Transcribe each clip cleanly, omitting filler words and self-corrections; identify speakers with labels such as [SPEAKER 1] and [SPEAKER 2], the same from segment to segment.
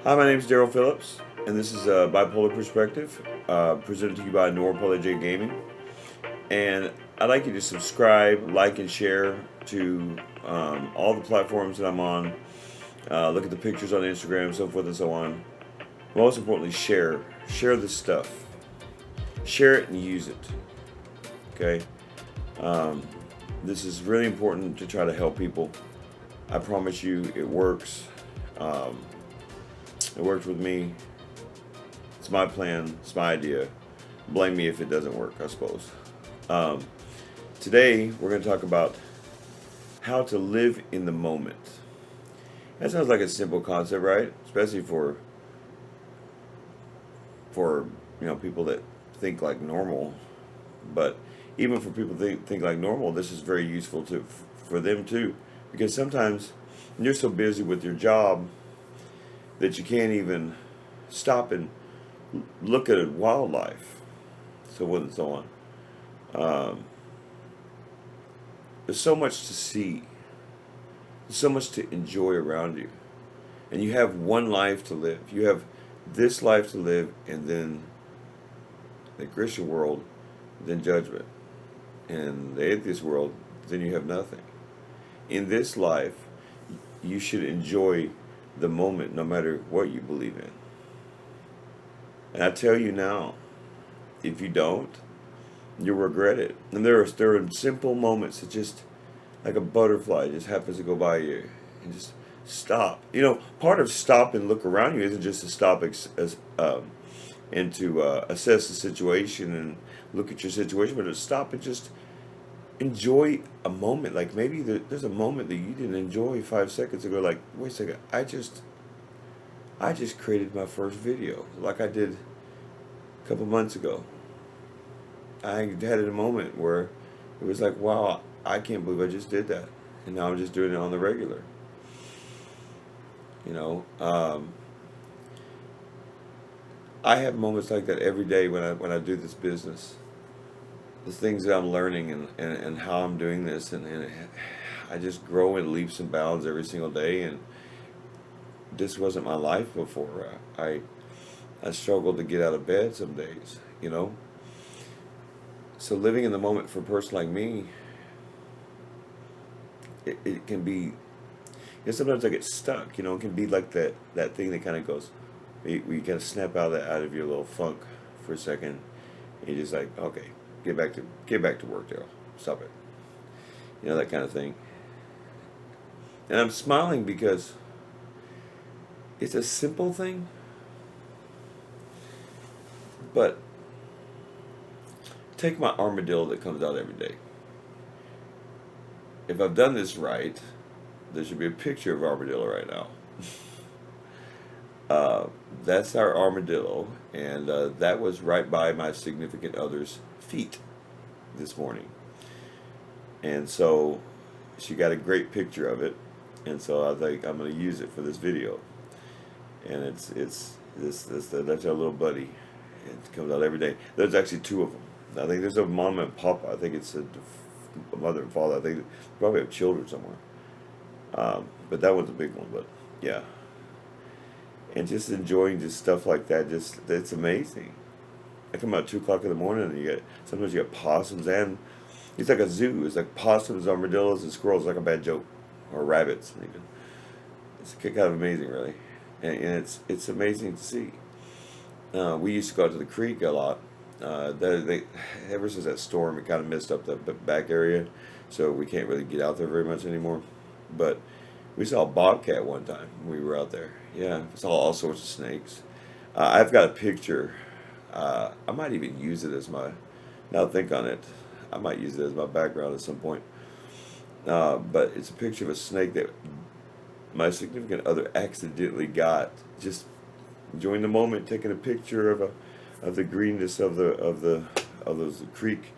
[SPEAKER 1] Hi, my name is Daryl Phillips, and this is a Bipolar Perspective, presented to you by Noir Apologia Gaming. And I'd like you to subscribe, like, and share to all the platforms that I'm on. Look at the pictures on Instagram, so forth and so on. Most importantly, share. Share this stuff. Share it and use it. Okay? This is really important to try to help people. I promise you it works. It worked with me. It's my plan. It's my idea. Blame me if it doesn't work, I suppose. Today, we're going to talk about how to live in the moment. That sounds like a simple concept, right? Especially for people that think like normal. But even for people that think like normal, this is very useful for them too. Because sometimes you're so busy with your job that you can't even stop and look at wildlife, so forth and so on. There's so much to see. There's so much to enjoy around you. And you have one life to live. You have this life to live, and then the Christian world, then judgment. And the atheist world, then you have nothing. In this life, you should enjoy the moment no matter what you believe in. And I tell you now, if you don't, you'll regret it. And there are simple moments that just, like a butterfly, just happens to go by you and just stop. Part of stop and look around you isn't just to stop and to assess the situation and look at your situation, but to stop and just enjoy a moment. Like maybe there's a moment that you didn't enjoy 5 seconds ago. Like, wait a second, I just created my first video, like I did a couple months ago. I had a moment where it was like, wow, I can't believe I just did that, and now I'm just doing it on the regular. I have moments like that every day when I do this business. The things that I'm learning and how I'm doing this, and I just grow in leaps and bounds every single day. And this wasn't my life before. I struggled to get out of bed some days. So living in the moment for a person like me, it can be. Sometimes I get stuck. It can be like that thing that kind of goes. We kind of snap out of your little funk for a second. And you're just like, okay. Get back to work, Daryl. Stop it. That kind of thing. And I'm smiling because it's a simple thing, but take my armadillo that comes out every day. If I've done this right, there should be a picture of armadillo right now. That's our armadillo, and that was right by my significant other's feet this morning. And so she got a great picture of it, and so I think I'm going to use it for this video. And it's that's our little buddy. It comes out every day. There's actually two of them. I think there's a mom and papa. I think it's a mother and father. I think they probably have children somewhere. But that one's a big one. But yeah. And just enjoying just stuff like that, it's amazing. I come out at 2 o'clock in the morning, and sometimes you get possums, and it's like a zoo. It's like possums, armadillos, and squirrels. Like a bad joke, or rabbits even. It's kind of amazing, really, and it's amazing to see. We used to go out to the creek a lot. Ever since that storm, it kind of messed up the back area, so we can't really get out there very much anymore. But we saw a bobcat one time when we were out there. Yeah, saw all sorts of snakes. I've got a picture. I might even use it as my. Now think on it. I might use it as my background at some point. But it's a picture of a snake that my significant other accidentally got. Just enjoying the moment, taking a picture of the greenness of the creek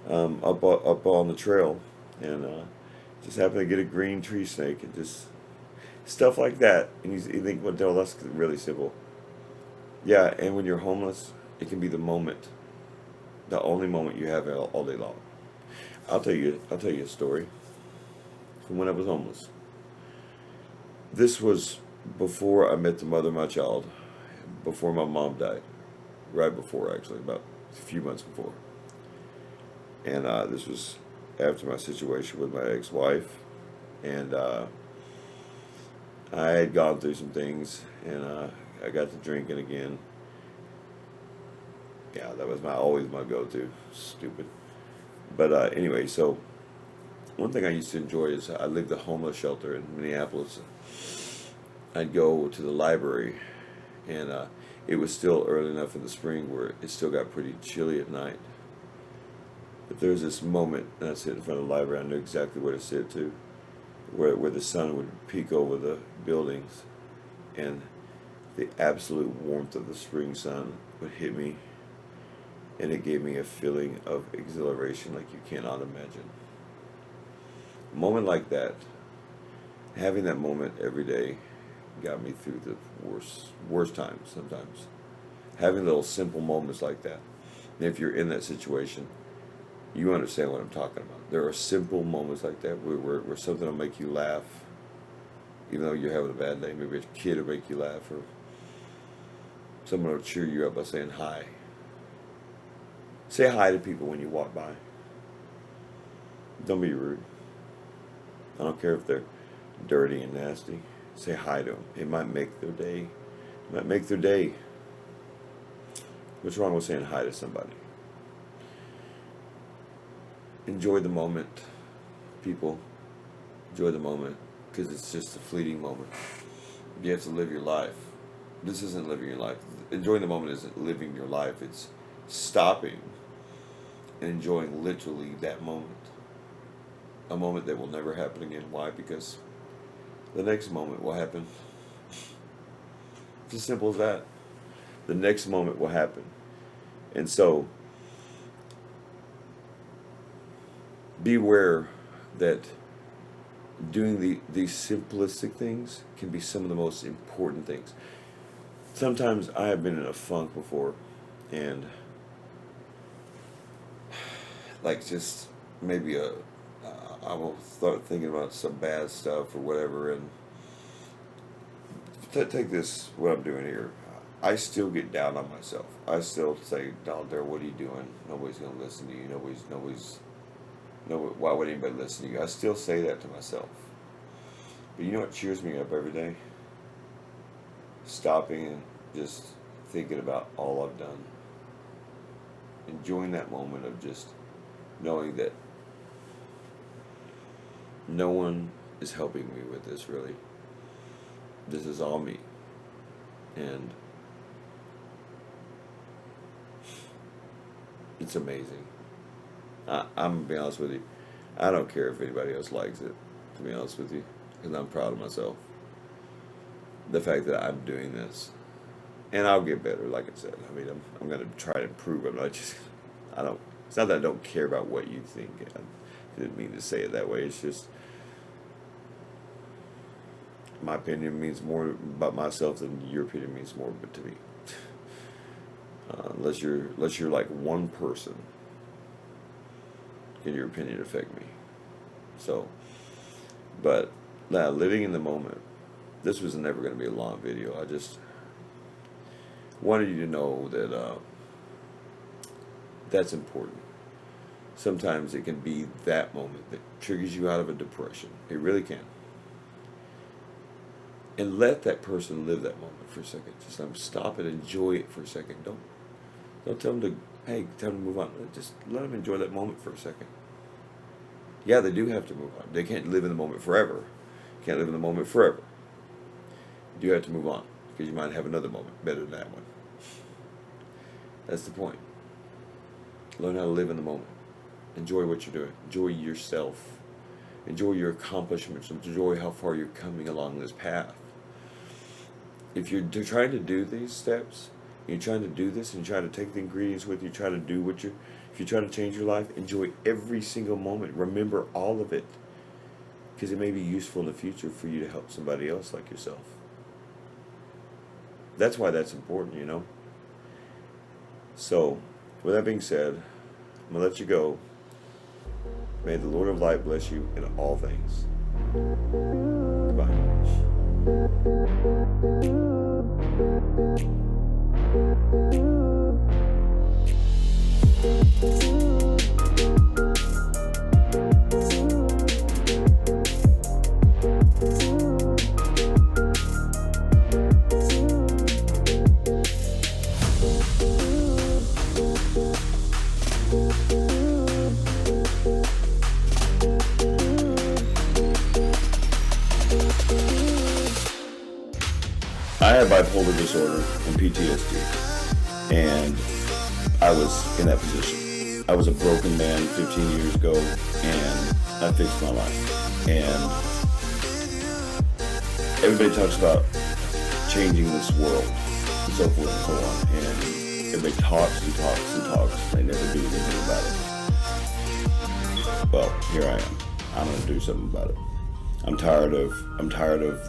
[SPEAKER 1] up on the trail, and just happened to get a green tree snake, and just stuff like that. And you think, well, Dale, that's really simple. Yeah, and when you're homeless, it can be the moment, the only moment you have all day long. I'll tell you a story from when I was homeless. This was before I met the mother of my child, before my mom died, right before actually, about a few months before. And this was after my situation with my ex-wife, and I had gone through some things, and I got to drinking again. Yeah, that was always my go-to. Stupid. But anyway, so one thing I used to enjoy is I lived at a homeless shelter in Minneapolis. I'd go to the library, and it was still early enough in the spring where it still got pretty chilly at night. But there was this moment, and I sit in front of the library, I knew exactly where to sit to, where the sun would peek over the buildings, and the absolute warmth of the spring sun would hit me, and it gave me a feeling of exhilaration like you cannot imagine. A moment like that, having that moment every day, got me through the worst times sometimes. Having little simple moments like that. And if you're in that situation, you understand what I'm talking about. There are simple moments like that where something will make you laugh, even though you're having a bad day. Maybe a kid will make you laugh, or someone will cheer you up by saying hi. Say hi to people when you walk by. Don't be rude. I don't care if they're dirty and nasty. Say hi to them. It might make their day. It might make their day. What's wrong with saying hi to somebody? Enjoy the moment, people. Enjoy the moment, because it's just a fleeting moment. You have to live your life. This isn't living your life. Enjoying the moment isn't living your life. It's stopping and enjoying literally that moment. A moment that will never happen again. Why? Because the next moment will happen. It's as simple as that. The next moment will happen. And so, beware that doing these simplistic things can be some of the most important things. Sometimes I have been in a funk before, and like just maybe I will start thinking about some bad stuff or whatever, and take this, what I'm doing here. I still get down on myself. I still say, down there, what are you doing? Nobody's going to listen to you. Why would anybody listen to you? I still say that to myself. But you know what cheers me up every day? Stopping and just thinking about all I've done. Enjoying that moment of just knowing that no one is helping me with this, really. This is all me. And it's amazing. I'm going to be honest with you. I don't care if anybody else likes it, to be honest with you, because I'm proud of myself. The fact that I'm doing this. And I'll get better, like I said. I mean, I'm going to try to improve. It's not that I don't care about what you think. I didn't mean to say it that way. It's just, my opinion means more about myself than your opinion means more to me. Unless you're like one person, can your opinion affect me? So, but now living in the moment. This was never going to be a long video. I just wanted you to know that that's important. Sometimes it can be that moment that triggers you out of a depression. It really can. And let that person live that moment for a second. Just let them stop and enjoy it for a second. Don't tell them tell them to move on. Just let them enjoy that moment for a second. Yeah, they do have to move on. They can't live in the moment forever. Can't live in the moment forever. You do have to move on, because you might have another moment better than that one. That's the point. Learn how to live in the moment. Enjoy what you're doing. Enjoy yourself. Enjoy your accomplishments. Enjoy how far you're coming along this path. If you're trying to do these steps, you're trying to do this, and you're trying to take the ingredients with you, trying to do if you're trying to change your life, enjoy every single moment. Remember all of it, because it may be useful in the future for you to help somebody else like yourself. That's why that's important, you know. So, with that being said, I'm going to let you go. May the Lord of Light bless you in all things. Goodbye. I have bipolar disorder and PTSD, and I was in that position. I was a broken man 15 years ago, and I fixed my life. And everybody talks about changing this world, and so forth and so on, and everybody talks and talks and talks, and they never do anything about it. Well, here I am. I'm going to do something about it. I'm tired of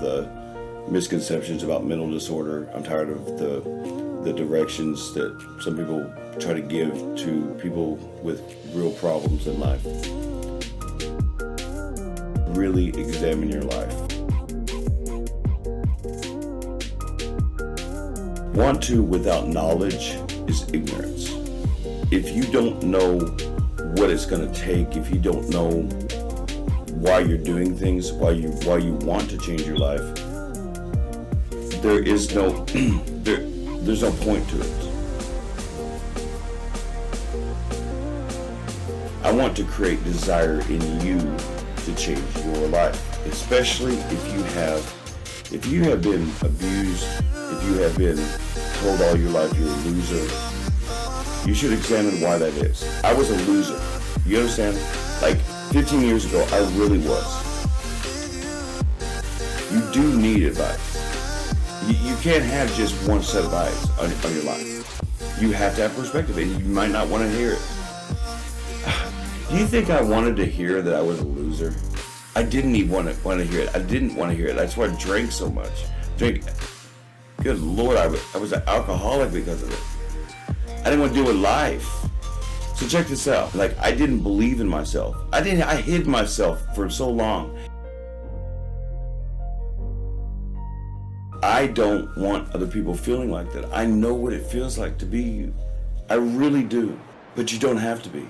[SPEAKER 1] the misconceptions about mental disorder. I'm tired of the directions that some people try to give to people with real problems in life. Really examine your life. Want to without knowledge is ignorance. If you don't know what it's going to take, if you don't know why you're doing things, why you want to change your life, there's no point to it. I want to create desire in you to change your life, especially if you have been abused, if you have been told all your life you're a loser. You should examine why that is. I was a loser. You understand? Like 15 years ago, I really was. You do need advice. You can't have just one set of eyes on your life. You have to have perspective, and you might not want to hear it. Do you think I wanted to hear that I was a loser? I didn't even want to hear it. I didn't want to hear it. That's why I drank so much. Good Lord, I was an alcoholic because of it. I didn't want to deal with life. So check this out. Like, I didn't believe in myself. I hid myself for so long. I don't want other people feeling like that. I know what it feels like to be you. I really do. But you don't have to be.